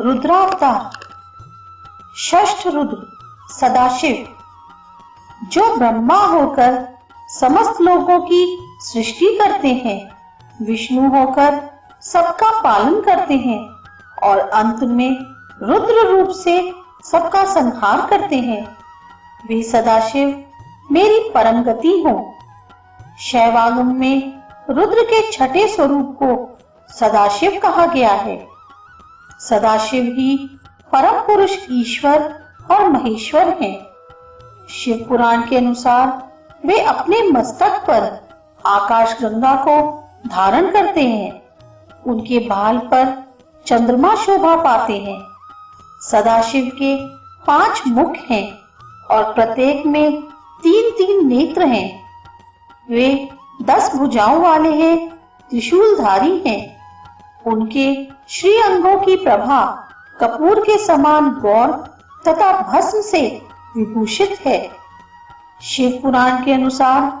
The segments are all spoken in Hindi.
रुद्रावतार। षष्ठ रुद्र सदाशिव, जो ब्रह्मा होकर समस्त लोगों की सृष्टि करते हैं, विष्णु होकर सबका पालन करते हैं और अंत में रुद्र रूप से सबका संहार करते हैं, वे सदाशिव मेरी परम गति हो। शैवागम में रुद्र के छठे स्वरूप को सदाशिव कहा गया है। सदाशिव ही परम पुरुष ईश्वर और महेश्वर हैं। शिव पुराण के अनुसार वे अपने मस्तक पर आकाश गंगा को धारण करते हैं। उनके बाल पर चंद्रमा शोभा पाते हैं। सदाशिव के 5 मुख हैं और प्रत्येक में 3-3 नेत्र हैं। वे 10 भुजाओं वाले हैं, त्रिशूलधारी हैं। उनके श्री अंगों की प्रभा कपूर के समान गौर तथा भस्म से विभूषित है। शिव पुराण के अनुसार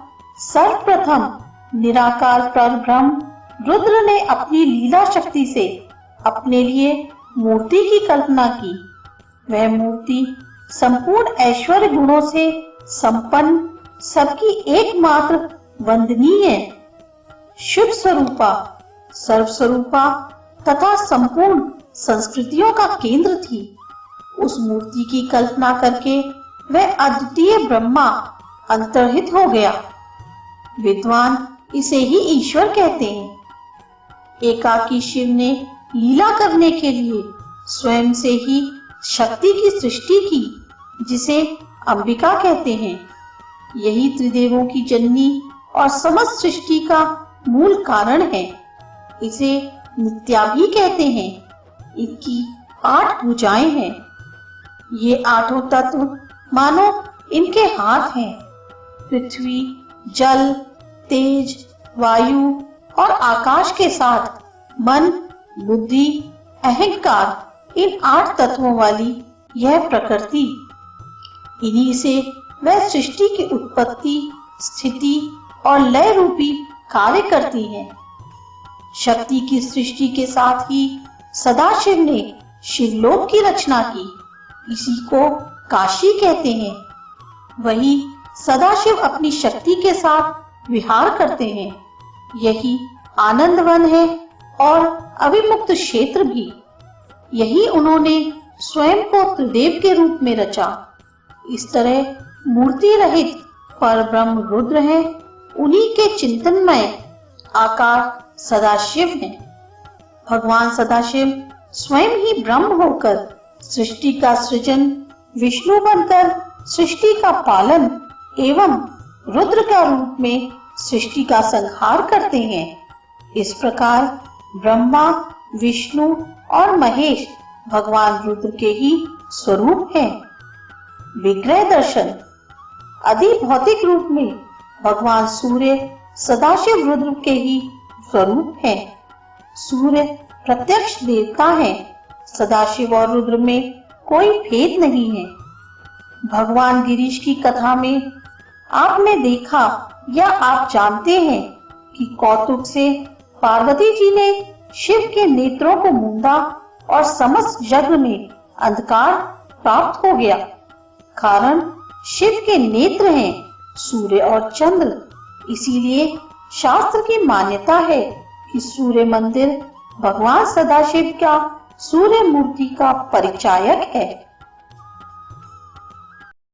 सर्वप्रथम निराकार परब्रह्म रुद्र ने अपनी लीला शक्ति से अपने लिए मूर्ति की कल्पना की। वह मूर्ति संपूर्ण ऐश्वर्य गुणों से संपन्न, सबकी एकमात्र वंदनीय, शुभ स्वरूपा, सर्वस्वरूपा तथा संपूर्ण संस्कृतियों का केंद्र थी। उस मूर्ति की कल्पना करके वह अद्वितीय ब्रह्मा अंतर्हित हो गया। विद्वान इसे ही ईश्वर कहते हैं। एकाकी शिव ने लीला करने के लिए स्वयं से ही शक्ति की सृष्टि की, जिसे अंबिका कहते हैं। यही त्रिदेवों की जननी और समस्त सृष्टि का मूल कारण है। इसे नित्या भी कहते हैं। इसकी 8 भुजाएं हैं। ये 8 तत्व मानो इनके हाथ हैं। पृथ्वी, जल, तेज, वायु और आकाश के साथ मन, बुद्धि, अहंकार, इन 8 तत्वों वाली यह प्रकृति, इन्हीं से वह सृष्टि की उत्पत्ति, स्थिति और लय रूपी कार्य करती है। शक्ति की सृष्टि के साथ ही सदाशिव ने शिवलोक की रचना की। इसी को काशी कहते हैं। वही सदाशिव अपनी शक्ति के साथ विहार करते हैं। यही आनंद वन है और अविमुक्त क्षेत्र भी। यही उन्होंने स्वयं को त्रिदेव के रूप में रचा। इस तरह मूर्ति रहित परब्रह्म रुद्र है। उन्हीं के चिंतनमय आकार सदाशिव है। भगवान सदाशिव स्वयं ही ब्रह्म होकर सृष्टि का सृजन, विष्णु बनकर सृष्टि का पालन एवं रुद्र का रूप में सृष्टि का संहार करते हैं। इस प्रकार ब्रह्मा, विष्णु और महेश भगवान रुद्र के ही स्वरूप हैं। विग्रह दर्शन, अधिभौतिक रूप में भगवान सूर्य सदाशिव रुद्र के ही स्वरूप हैं। सूर्य प्रत्यक्ष देवता है। सदाशिव और रुद्र में कोई भेद नहीं है। भगवान गिरीश की कथा में आपने देखा या आप जानते हैं कि कौतुक से पार्वती जी ने शिव के नेत्रों को मूंदा और समस्त यज्ञ में अंधकार प्राप्त हो गया। कारण शिव के नेत्र हैं सूर्य और चंद्र। इसीलिए शास्त्र की मान्यता है कि सूर्य मंदिर भगवान सदाशिव का सूर्य मूर्ति का परिचायक है।